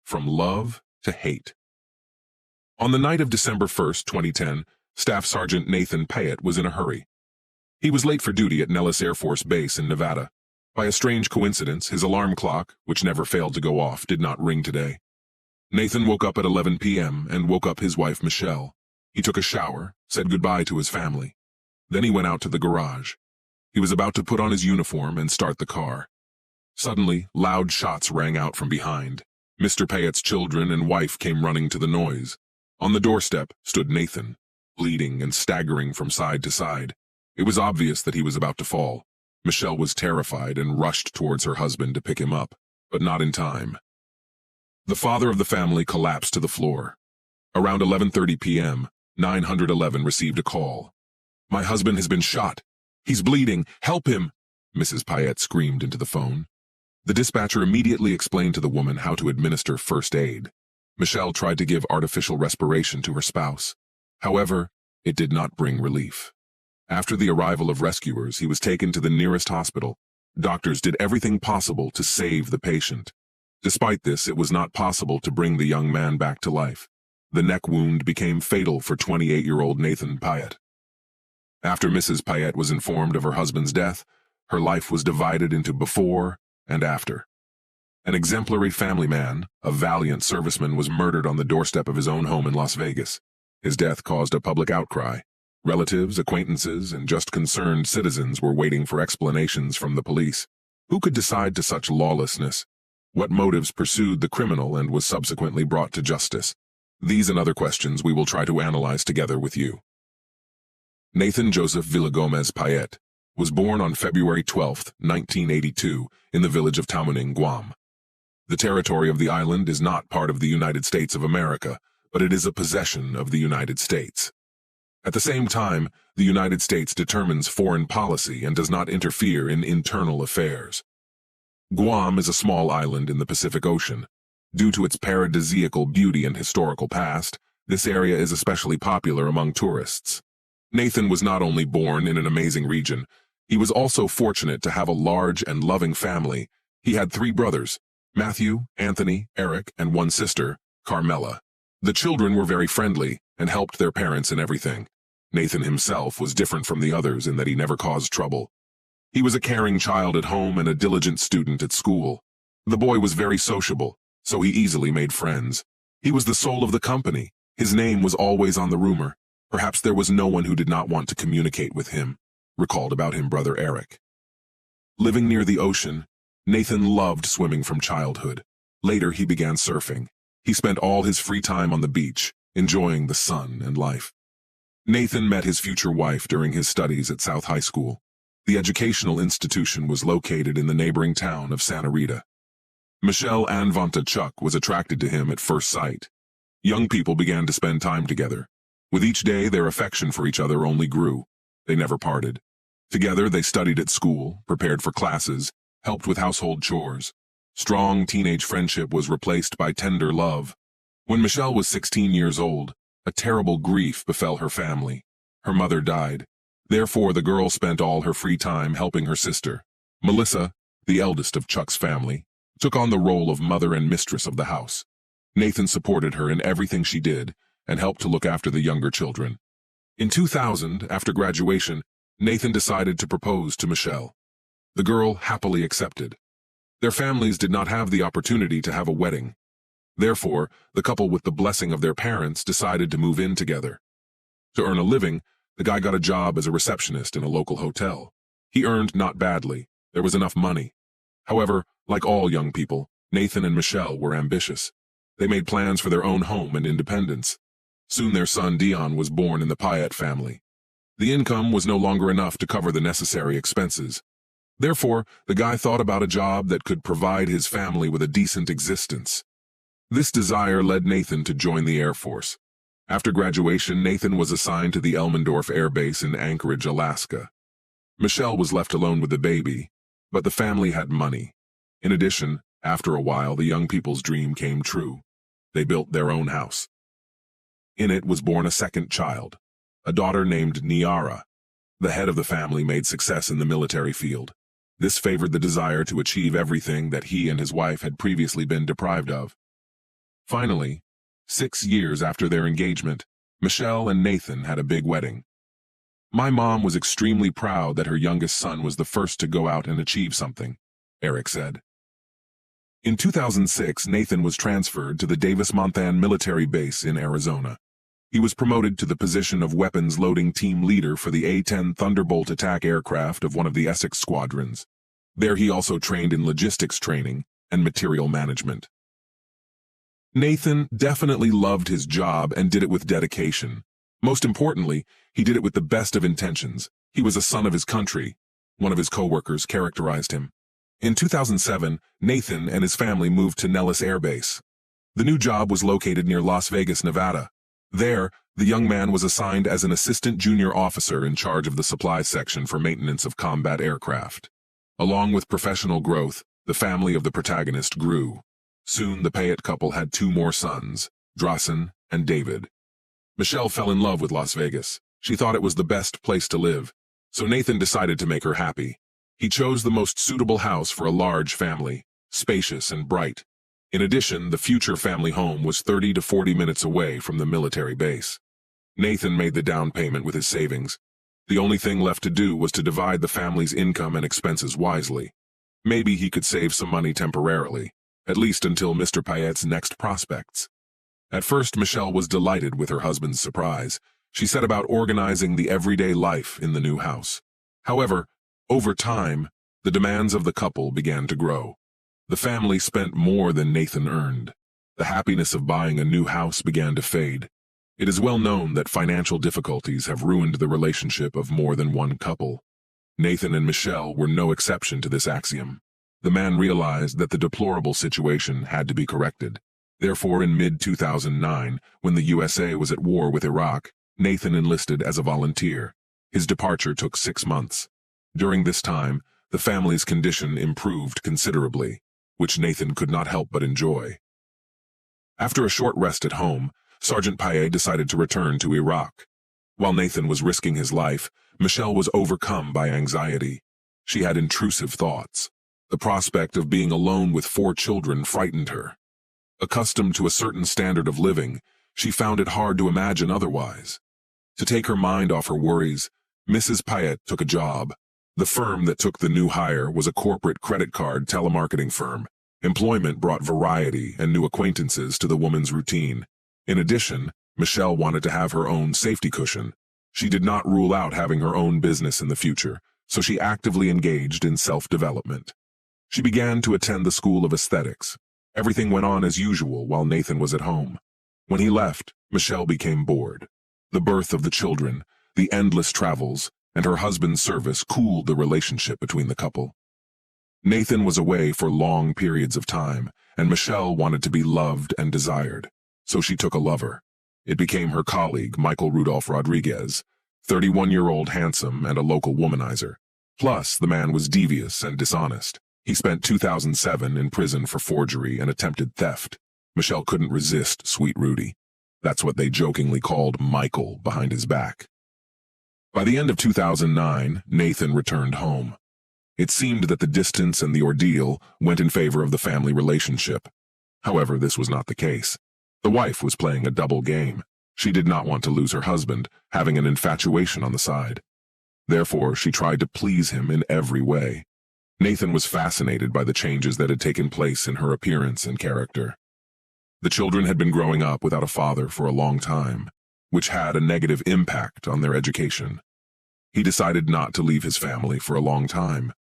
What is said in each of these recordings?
from love to hate. On the night of December 1st, 2010, Staff Sergeant Nathan Paet was in a hurry. He was late for duty at Nellis Air Force Base in Nevada. By a strange coincidence, his alarm clock, which never failed to go off, did not ring today. Nathan woke up at 11 p.m. and woke up his wife, Michelle. He took a shower, said goodbye to his family. Then he went out to the garage. He was about to put on his uniform and start the car. Suddenly, loud shots rang out from behind. Mr. Paet's children and wife came running to the noise. On the doorstep stood Nathan, bleeding and staggering from side to side. It was obvious that he was about to fall. Michelle was terrified and rushed towards her husband to pick him up, but not in time. The father of the family collapsed to the floor. Around 11:30 p.m., 911 received a call. "My husband has been shot. He's bleeding. Help him!" Mrs. Paet screamed into the phone. The dispatcher immediately explained to the woman how to administer first aid. Michelle tried to give artificial respiration to her spouse. However, it did not bring relief. After the arrival of rescuers, he was taken to the nearest hospital. Doctors did everything possible to save the patient. Despite this, it was not possible to bring the young man back to life. The neck wound became fatal for 28-year-old Nathan Paet. After Mrs. Paet was informed of her husband's death, her life was divided into before and after. An exemplary family man, a valiant serviceman, was murdered on the doorstep of his own home in Las Vegas. His death caused a public outcry. Relatives, acquaintances, and just concerned citizens were waiting for explanations from the police. Who could decide to such lawlessness? What motives pursued the criminal and was subsequently brought to justice? These and other questions we will try to analyze together with you. Nathan Joseph Villagomez Paet was born on February 12, 1982, in the village of Tamuning, Guam. The territory of the island is not part of the United States of America, but it is a possession of the United States. At the same time, the United States determines foreign policy and does not interfere in internal affairs. Guam is a small island in the Pacific Ocean. Due to its paradisiacal beauty and historical past, this area is especially popular among tourists. Nathan was not only born in an amazing region, he was also fortunate to have a large and loving family. He had 3 brothers, Matthew, Anthony, Eric, and 1 sister, Carmela. The children were very friendly and helped their parents in everything. Nathan himself was different from the others in that he never caused trouble. He was a caring child at home and a diligent student at school. The boy was very sociable, so he easily made friends. He was the soul of the company. His name was always on the rumor. Perhaps there was no one who did not want to communicate with him, recalled about him brother Eric. Living near the ocean, Nathan loved swimming from childhood. Later, he began surfing. He spent all his free time on the beach, enjoying the sun and life. Nathan met his future wife during his studies at South High School. The educational institution was located in the neighboring town of Santa Rita. Michelle Anvanta Chuck was attracted to him at first sight. Young people began to spend time together. With each day, their affection for each other only grew. They never parted. Together, they studied at school, prepared for classes, helped with household chores. Strong teenage friendship was replaced by tender love. When Michelle was 16 years old, a terrible grief befell her family. Her mother died. Therefore, the girl spent all her free time helping her sister. Melissa, the eldest of Chuck's family, took on the role of mother and mistress of the house. Nathan supported her in everything she did and helped to look after the younger children. In 2000, after graduation, Nathan decided to propose to Michelle. The girl happily accepted. Their families did not have the opportunity to have a wedding. Therefore, the couple, with the blessing of their parents, decided to move in together. To earn a living, the guy got a job as a receptionist in a local hotel. He earned not badly. There was enough money. However, like all young people, Nathan and Michelle were ambitious. They made plans for their own home and independence. Soon their son Dion was born in the Paet family. The income was no longer enough to cover the necessary expenses. Therefore, the guy thought about a job that could provide his family with a decent existence. This desire led Nathan to join the Air Force. After graduation, Nathan was assigned to the Elmendorf Air Base in Anchorage, Alaska. Michelle was left alone with the baby, but the family had money. In addition, after a while, the young people's dream came true. They built their own house. In it was born a second child, a daughter named Niara. The head of the family made success in the military field. This favored the desire to achieve everything that he and his wife had previously been deprived of. Finally, 6 years after their engagement, Michelle and Nathan had a big wedding. My mom was extremely proud that her youngest son was the first to go out and achieve something, Eric said. In 2006, Nathan was transferred to the Davis-Monthan military base in Arizona. He was promoted to the position of weapons loading team leader for the A-10 Thunderbolt attack aircraft of one of the Essex squadrons. There he also trained in logistics training and material management. Nathan definitely loved his job and did it with dedication. Most importantly, he did it with the best of intentions. He was a son of his country, one of his co-workers characterized him. In 2007, Nathan and his family moved to Nellis Air Base. The new job was located near Las Vegas, Nevada. There, the young man was assigned as an assistant junior officer in charge of the supply section for maintenance of combat aircraft. Along with professional growth, the family of the protagonist grew. Soon, the Paet couple had 2 more sons, Drasen and David. Michelle fell in love with Las Vegas. She thought it was the best place to live, so Nathan decided to make her happy. He chose the most suitable house for a large family, spacious and bright. In addition, the future family home was 30 to 40 minutes away from the military base. Nathan made the down payment with his savings. The only thing left to do was to divide the family's income and expenses wisely. Maybe he could save some money temporarily, at least until Mr. Paet's next prospects. At first, Michelle was delighted with her husband's surprise. She set about organizing the everyday life in the new house. However, over time, the demands of the couple began to grow. The family spent more than Nathan earned. The happiness of buying a new house began to fade. It is well known that financial difficulties have ruined the relationship of more than one couple. Nathan and Michelle were no exception to this axiom. The man realized that the deplorable situation had to be corrected. Therefore, in mid-2009, when the USA was at war with Iraq, Nathan enlisted as a volunteer. His departure took 6 months. During this time, the family's condition improved considerably, which Nathan could not help but enjoy. After a short rest at home, Sergeant Paet decided to return to Iraq. While Nathan was risking his life, Michelle was overcome by anxiety. She had intrusive thoughts. The prospect of being alone with 4 children frightened her. Accustomed to a certain standard of living, she found it hard to imagine otherwise. To take her mind off her worries, Mrs. Paet took a job. The firm that took the new hire was a corporate credit card telemarketing firm. Employment brought variety and new acquaintances to the woman's routine. In addition, Michelle wanted to have her own safety cushion. She did not rule out having her own business in the future, so she actively engaged in self-development. She began to attend the School of Aesthetics. Everything went on as usual while Nathan was at home. When he left, Michelle became bored. The birth of the children, the endless travels, and her husband's service cooled the relationship between the couple. Nathan was away for long periods of time, and Michelle wanted to be loved and desired, so she took a lover. It became her colleague, Michael Rudolph Rodriguez, 31-year-old handsome and a local womanizer. Plus, the man was devious and dishonest. He spent 2007 in prison for forgery and attempted theft. Michelle couldn't resist Sweet Rudy. That's what they jokingly called Michael behind his back. By the end of 2009, Nathan returned home. It seemed that the distance and the ordeal went in favor of the family relationship. However, this was not the case. The wife was playing a double game. She did not want to lose her husband, having an infatuation on the side. Therefore, she tried to please him in every way. Nathan was fascinated by the changes that had taken place in her appearance and character. The children had been growing up without a father for a long time, which had a negative impact on their education. He decided not to leave his family for a long time.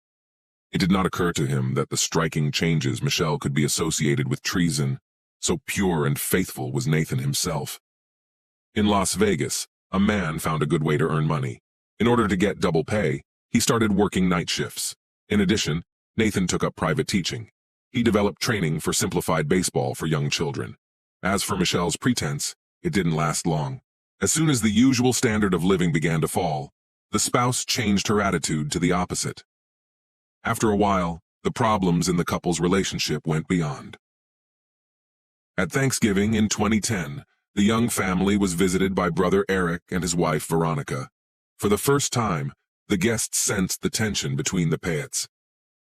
It did not occur to him that the striking changes Michelle could be associated with treason. So pure and faithful was Nathan himself. In Las Vegas, a man found a good way to earn money. In order to get double pay, he started working night shifts. In addition, Nathan took up private teaching. He developed training for simplified baseball for young children. As for Michelle's pretense, it didn't last long. As soon as the usual standard of living began to fall, the spouse changed her attitude to the opposite. After a while, the problems in the couple's relationship went beyond. At Thanksgiving in 2010, the young family was visited by brother Eric and his wife Veronica. For the first time, the guests sensed the tension between the Paets.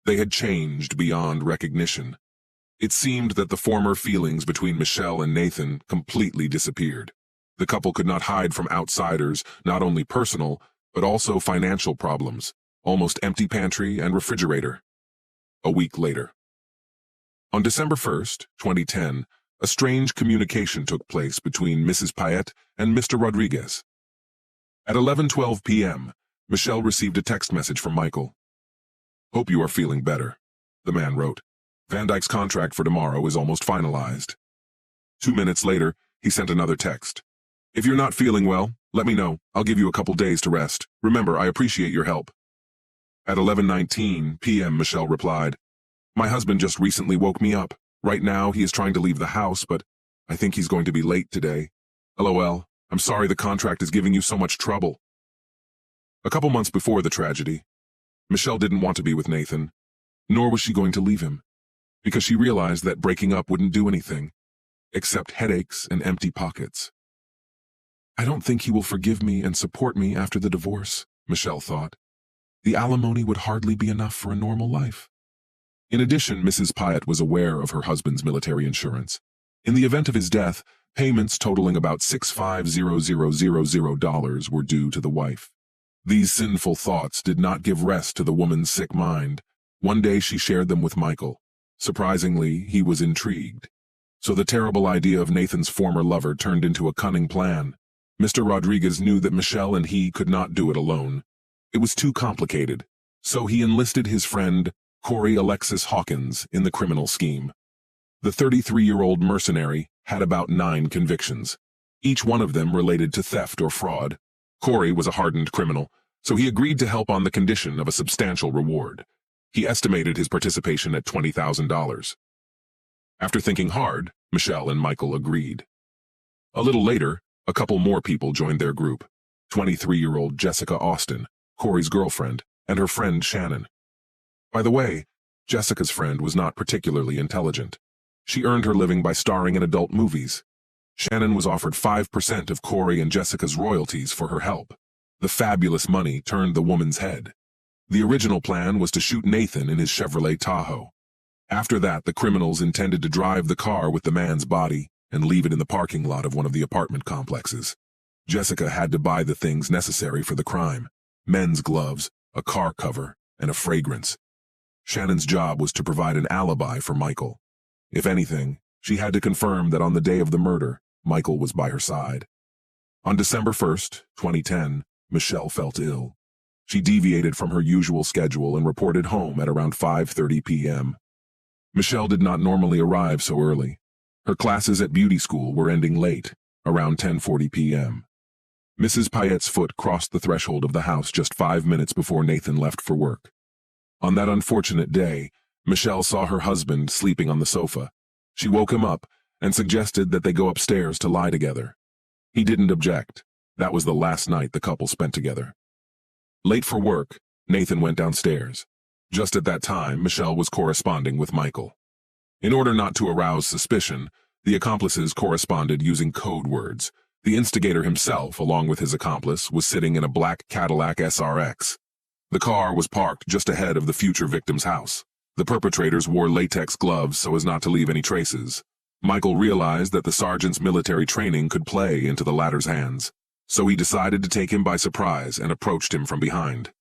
They had changed beyond recognition. It seemed that the former feelings between Michelle and Nathan completely disappeared. The couple could not hide from outsiders, not only personal, but also financial problems, almost empty pantry and refrigerator. A week later. On December 1st, 2010, a strange communication took place between Mrs. Paet and Mr. Rodriguez. At 11:12 p.m., Michelle received a text message from Michael. "Hope you are feeling better," the man wrote. "Van Dyke's contract for tomorrow is almost finalized." 2 minutes later, he sent another text. "If you're not feeling well, let me know. I'll give you a couple days to rest. Remember, I appreciate your help." At 11:19 p.m., Michelle replied, "My husband just recently woke me up. Right now, he is trying to leave the house, but I think he's going to be late today. LOL, I'm sorry the contract is giving you so much trouble." A couple months before the tragedy, Michelle didn't want to be with Nathan, nor was she going to leave him, because she realized that breaking up wouldn't do anything, except headaches and empty pockets. "I don't think he will forgive me and support me after the divorce," Michelle thought. "The alimony would hardly be enough for a normal life." In addition, Mrs. Paet was aware of her husband's military insurance. In the event of his death, payments totaling about $65,000 were due to the wife. These sinful thoughts did not give rest to the woman's sick mind. One day she shared them with Michael. Surprisingly, he was intrigued. So the terrible idea of Nathan's former lover turned into a cunning plan. Mr. Rodriguez knew that Michelle and he could not do it alone. It was too complicated, so he enlisted his friend, Corey Alexis Hawkins, in the criminal scheme. The 33-year-old mercenary had about 9 convictions, each one of them related to theft or fraud. Corey was a hardened criminal, so he agreed to help on the condition of a substantial reward. He estimated his participation at $20,000. After thinking hard, Michelle and Michael agreed. A little later, a couple more people joined their group: 23-year-old Jessica Austin, Corey's girlfriend, and her friend Shannon. By the way, Jessica's friend was not particularly intelligent. She earned her living by starring in adult movies. Shannon was offered 5% of Corey and Jessica's royalties for her help. The fabulous money turned the woman's head. The original plan was to shoot Nathan in his Chevrolet Tahoe. After that, the criminals intended to drive the car with the man's body and leave it in the parking lot of one of the apartment complexes. Jessica had to buy the things necessary for the crime: men's gloves, a car cover, and a fragrance. Shannon's job was to provide an alibi for Michael. If anything, she had to confirm that on the day of the murder, Michael was by her side. On December 1st, 2010, Michelle felt ill. She deviated from her usual schedule and reported home at around 5:30 p.m. Michelle did not normally arrive so early. Her classes at beauty school were ending late, around 10:40 p.m. Mrs. Paet's foot crossed the threshold of the house just 5 minutes before Nathan left for work. On that unfortunate day, Michelle saw her husband sleeping on the sofa. She woke him up and suggested that they go upstairs to lie together. He didn't object. That was the last night the couple spent together. Late for work, Nathan went downstairs. Just at that time, Michelle was corresponding with Michael. In order not to arouse suspicion, the accomplices corresponded using code words. The instigator himself, along with his accomplice, was sitting in a black Cadillac SRX. The car was parked just ahead of the future victim's house. The perpetrators wore latex gloves so as not to leave any traces. Michael realized that the sergeant's military training could play into the latter's hands, so he decided to take him by surprise and approached him from behind.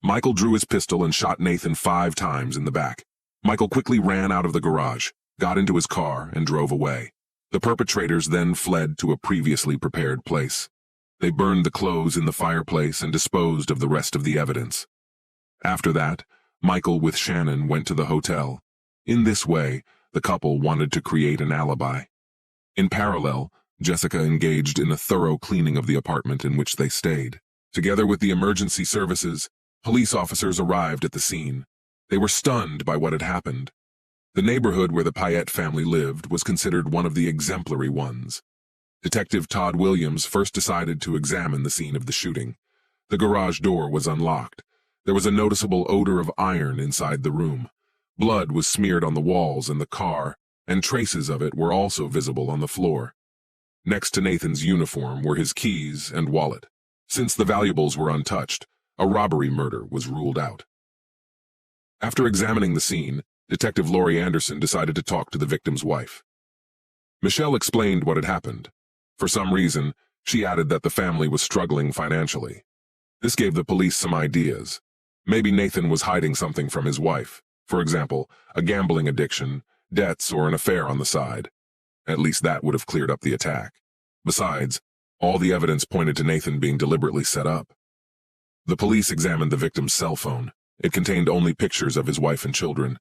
Michael drew his pistol and shot Nathan 5 times in the back. Michael quickly ran out of the garage, got into his car, and drove away. The perpetrators then fled to a previously prepared place. They burned the clothes in the fireplace and disposed of the rest of the evidence. After that, Michael with Shannon went to the hotel. In this way, the couple wanted to create an alibi. In parallel, Jessica engaged in a thorough cleaning of the apartment in which they stayed. Together with the emergency services, police officers arrived at the scene. They were stunned by what had happened. The neighborhood where the Paet family lived was considered one of the exemplary ones. Detective Todd Williams first decided to examine the scene of the shooting. The garage door was unlocked. There was a noticeable odor of iron inside the room. Blood was smeared on the walls and the car, and traces of it were also visible on the floor. Next to Nathan's uniform were his keys and wallet. Since the valuables were untouched, a robbery murder was ruled out. After examining the scene, Detective Laurie Anderson decided to talk to the victim's wife. Michelle explained what had happened. For some reason, she added that the family was struggling financially. This gave the police some ideas. Maybe Nathan was hiding something from his wife. For example, a gambling addiction, debts, or an affair on the side. At least that would have cleared up the attack. Besides, all the evidence pointed to Nathan being deliberately set up. The police examined the victim's cell phone. It contained only pictures of his wife and children.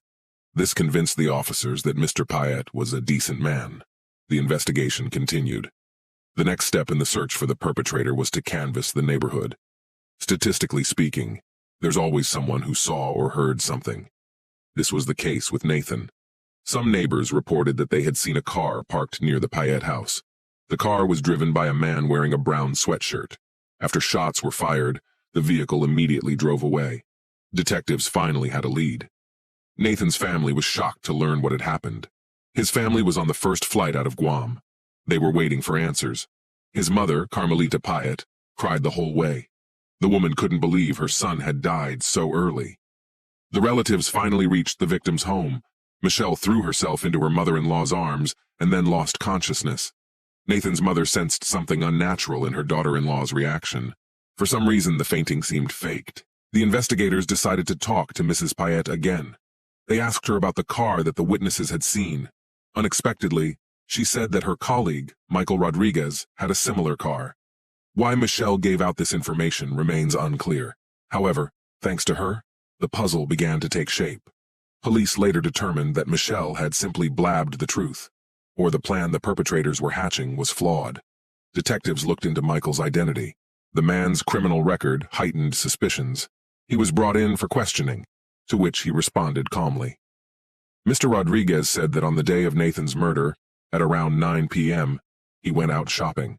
This convinced the officers that Mr. Paet was a decent man. The investigation continued. The next step in the search for the perpetrator was to canvass the neighborhood. Statistically speaking, there's always someone who saw or heard something. This was the case with Nathan. Some neighbors reported that they had seen a car parked near the Paet house. The car was driven by a man wearing a brown sweatshirt. After shots were fired, the vehicle immediately drove away. Detectives finally had a lead. Nathan's family was shocked to learn what had happened. His family was on the first flight out of Guam. They were waiting for answers. His mother, Carmelita Paet, cried the whole way. The woman couldn't believe her son had died so early. The relatives finally reached the victim's home. Michelle threw herself into her mother-in-law's arms and then lost consciousness. Nathan's mother sensed something unnatural in her daughter-in-law's reaction. For some reason, the fainting seemed faked. The investigators decided to talk to Mrs. Paet again. They asked her about the car that the witnesses had seen. Unexpectedly, she said that her colleague, Michael Rodriguez, had a similar car. Why Michelle gave out this information remains unclear. However, thanks to her, the puzzle began to take shape. Police later determined that Michelle had simply blabbed the truth, or the plan the perpetrators were hatching was flawed. Detectives looked into Michael's identity. The man's criminal record heightened suspicions. He was brought in for questioning, to which he responded calmly. Mr. Rodriguez said that on the day of Nathan's murder, at around 9 p.m., he went out shopping.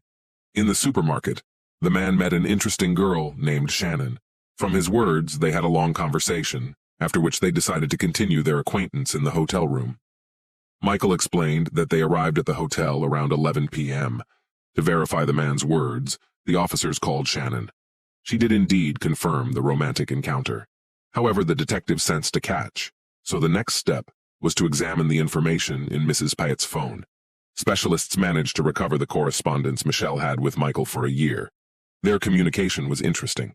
In the supermarket, the man met an interesting girl named Shannon. From his words, they had a long conversation, after which they decided to continue their acquaintance in the hotel room. Michael explained that they arrived at the hotel around 11 p.m. To verify the man's words, the officers called Shannon. She did indeed confirm the romantic encounter. However, the detective sensed a catch, so the next step was to examine the information in Mrs. Paet's phone. Specialists managed to recover the correspondence Michelle had with Michael for a year. Their communication was interesting.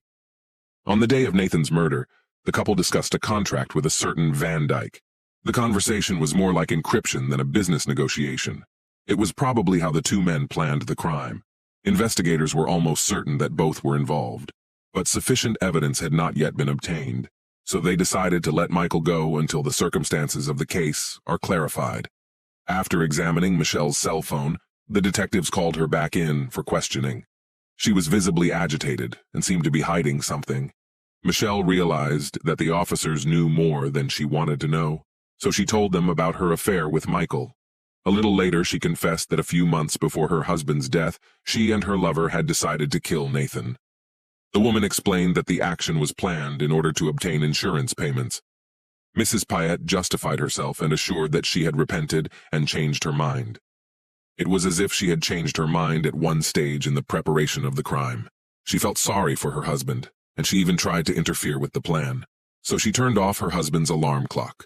On the day of Nathan's murder, the couple discussed a contract with a certain Van Dyke. The conversation was more like encryption than a business negotiation. It was probably how the two men planned the crime. Investigators were almost certain that both were involved, but sufficient evidence had not yet been obtained, so they decided to let Michael go until the circumstances of the case are clarified. After examining Michelle's cell phone, the detectives called her back in for questioning. She was visibly agitated and seemed to be hiding something. Michelle realized that the officers knew more than she wanted to know, so she told them about her affair with Michael. A little later, she confessed that a few months before her husband's death, she and her lover had decided to kill Nathan. The woman explained that the action was planned in order to obtain insurance payments. Mrs. Paet justified herself and assured that she had repented and changed her mind. It was as if she had changed her mind at one stage in the preparation of the crime. She felt sorry for her husband, and she even tried to interfere with the plan. So she turned off her husband's alarm clock.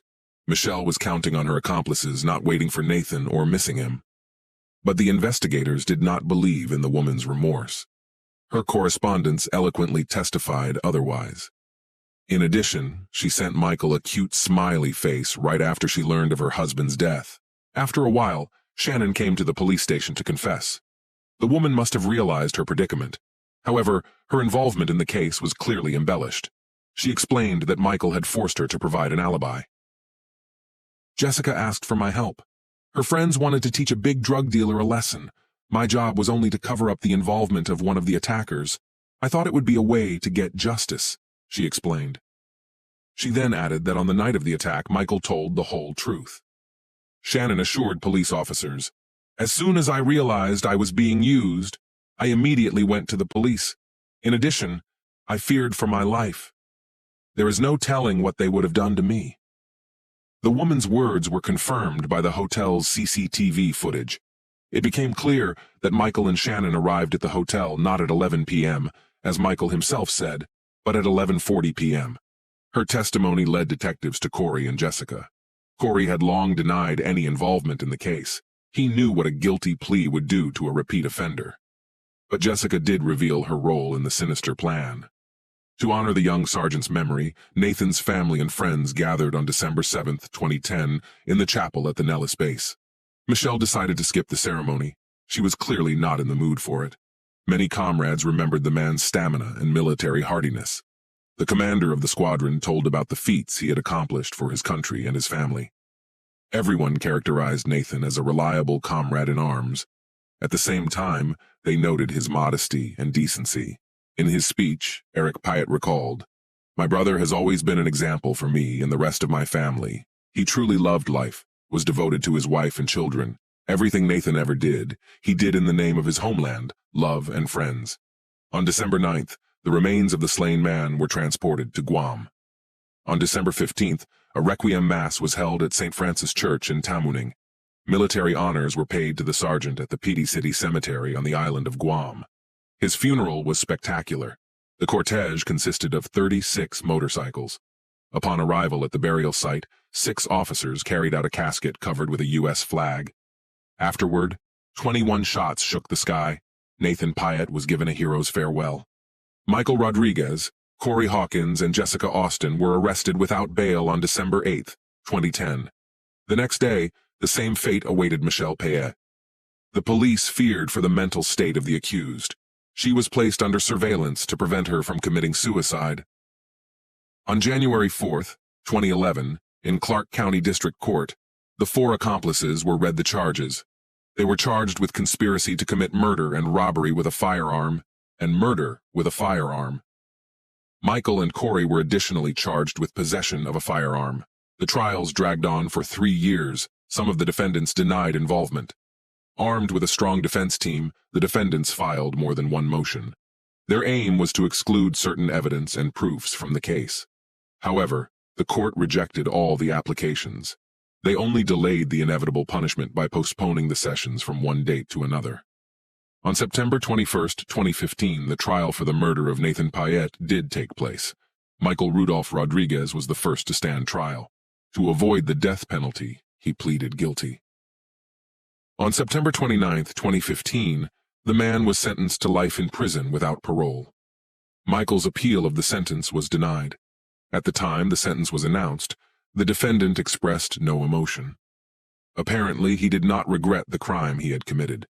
Michelle was counting on her accomplices not waiting for Nathan or missing him. But the investigators did not believe in the woman's remorse. Her correspondence eloquently testified otherwise. In addition, she sent Michael a cute smiley face right after she learned of her husband's death. After a while, Shannon came to the police station to confess. The woman must have realized her predicament. However, her involvement in the case was clearly embellished. She explained that Michael had forced her to provide an alibi. Jessica asked for my help. Her friends wanted to teach a big drug dealer a lesson. My job was only to cover up the involvement of one of the attackers. I thought it would be a way to get justice, she explained. She then added that on the night of the attack, Michael told the whole truth. Shannon assured police officers, "As soon as I realized I was being used, I immediately went to the police. In addition, I feared for my life. There is no telling what they would have done to me." The woman's words were confirmed by the hotel's CCTV footage. It became clear that Michael and Shannon arrived at the hotel not at 11 p.m., as Michael himself said, but at 11:40 p.m. Her testimony led detectives to Corey and Jessica. Corey had long denied any involvement in the case. He knew what a guilty plea would do to a repeat offender. But Jessica did reveal her role in the sinister plan. To honor the young sergeant's memory, Nathan's family and friends gathered on December 7, 2010, in the chapel at the Nellis base. Michelle decided to skip the ceremony. She was clearly not in the mood for it. Many comrades remembered the man's stamina and military hardiness. The commander of the squadron told about the feats he had accomplished for his country and his family. Everyone characterized Nathan as a reliable comrade in arms. At the same time, they noted his modesty and decency. In his speech, Nathan Paet recalled, "My brother has always been an example for me and the rest of my family. He truly loved life, was devoted to his wife and children. Everything Nathan ever did, he did in the name of his homeland, love, and friends." On December 9th, the remains of the slain man were transported to Guam. On December 15th, a requiem mass was held at St. Francis Church in Tamuning. Military honors were paid to the sergeant at the Piti City Cemetery on the island of Guam. His funeral was spectacular. The cortege consisted of 36 motorcycles. Upon arrival at the burial site, 6 officers carried out a casket covered with a U.S. flag. Afterward, 21 shots shook the sky. Nathan Paet was given a hero's farewell. Michael Rodriguez, Corey Hawkins, and Jessica Austin were arrested without bail on December 8, 2010. The next day, the same fate awaited Michelle Paet. The police feared for the mental state of the accused. She was placed under surveillance to prevent her from committing suicide. On January 4, 2011, in Clark County District Court, the 4 accomplices were read the charges. They were charged with conspiracy to commit murder and robbery with a firearm, and murder with a firearm. Michael and Corey were additionally charged with possession of a firearm. The trials dragged on for 3 years. Some of the defendants denied involvement. Armed with a strong defense team, the defendants filed more than one motion. Their aim was to exclude certain evidence and proofs from the case. However, the court rejected all the applications. They only delayed the inevitable punishment by postponing the sessions from one date to another. On September 21, 2015, the trial for the murder of Nathan Paet did take place. Michael Rudolph Rodriguez was the first to stand trial. To avoid the death penalty, he pleaded guilty. On September 29, 2015, the man was sentenced to life in prison without parole. Michael's appeal of the sentence was denied. At the time the sentence was announced, the defendant expressed no emotion. Apparently, he did not regret the crime he had committed.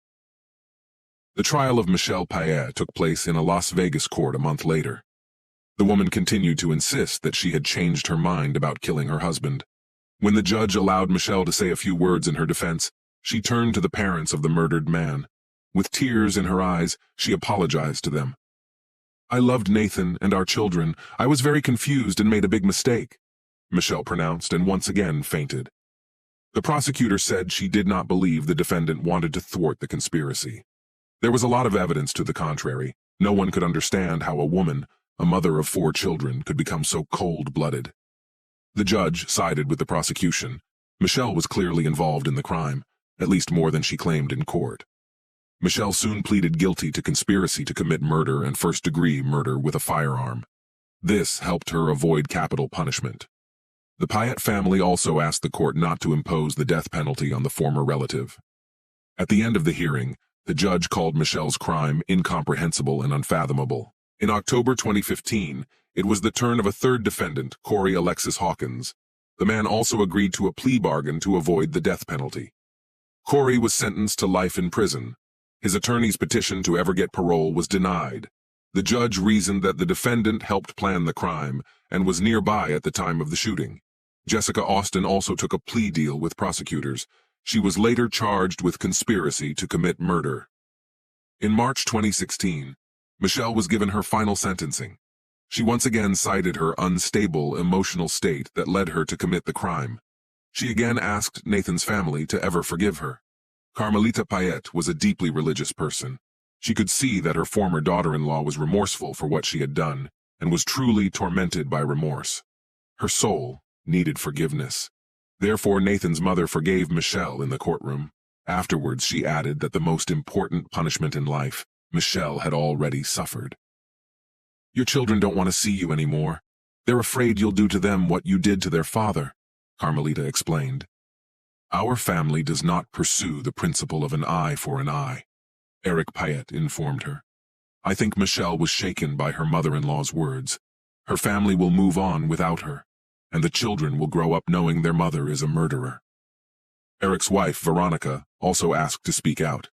The trial of Michelle Paet took place in a Las Vegas court a month later. The woman continued to insist that she had changed her mind about killing her husband. When the judge allowed Michelle to say a few words in her defense, she turned to the parents of the murdered man. With tears in her eyes, she apologized to them. "I loved Nathan and our children. I was very confused and made a big mistake," Michelle pronounced and once again fainted. The prosecutor said she did not believe the defendant wanted to thwart the conspiracy. There was a lot of evidence to the contrary. No one could understand how a woman, a mother of 4 children, could become so cold-blooded. The judge sided with the prosecution. Michelle was clearly involved in the crime, at least more than she claimed in court. Michelle soon pleaded guilty to conspiracy to commit murder and first-degree murder with a firearm. This helped her avoid capital punishment. The Paet family also asked the court not to impose the death penalty on the former relative. At the end of the hearing, the judge called Michelle's crime incomprehensible and unfathomable. In October 2015, it was the turn of a third defendant, Corey Alexis Hawkins. The man also agreed to a plea bargain to avoid the death penalty. Corey was sentenced to life in prison. His attorney's petition to ever get parole was denied. The judge reasoned that the defendant helped plan the crime and was nearby at the time of the shooting. Jessica Austin also took a plea deal with prosecutors. She was later charged with conspiracy to commit murder. In March 2016, Michelle was given her final sentencing. She once again cited her unstable emotional state that led her to commit the crime. She again asked Nathan's family to ever forgive her. Carmelita Paet was a deeply religious person. She could see that her former daughter-in-law was remorseful for what she had done and was truly tormented by remorse. Her soul needed forgiveness. Therefore, Nathan's mother forgave Michelle in the courtroom. Afterwards, she added that the most important punishment in life, Michelle had already suffered. "Your children don't want to see you anymore. They're afraid you'll do to them what you did to their father. Carmelita explained. Our family does not pursue the principle of an eye for an eye, Eric Paet informed her. I think Michelle was shaken by her mother-in-law's words. Her family will move on without her, and the children will grow up knowing their mother is a murderer. Eric's wife, Veronica, also asked to speak out.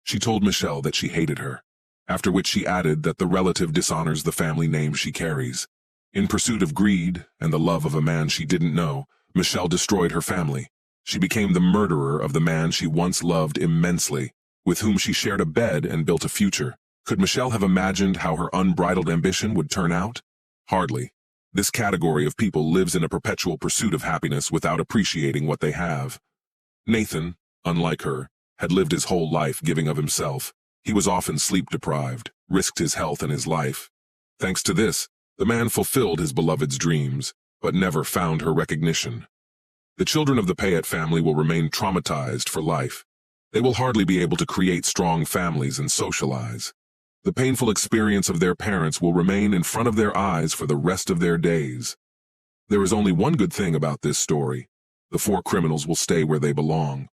She told Michelle that she hated her, after which she added that the relative dishonors the family name she carries. In pursuit of greed and the love of a man she didn't know, Michelle destroyed her family. She became the murderer of the man she once loved immensely, with whom she shared a bed and built a future. Could Michelle have imagined how her unbridled ambition would turn out? Hardly. This category of people lives in a perpetual pursuit of happiness without appreciating what they have. Nathan, unlike her, had lived his whole life giving of himself. He was often sleep-deprived, risked his health and his life. Thanks to this, the man fulfilled his beloved's dreams, but never found her recognition. The children of the Paet family will remain traumatized for life. They will hardly be able to create strong families and socialize. The painful experience of their parents will remain in front of their eyes for the rest of their days. There is only one good thing about this story. The four criminals will stay where they belong.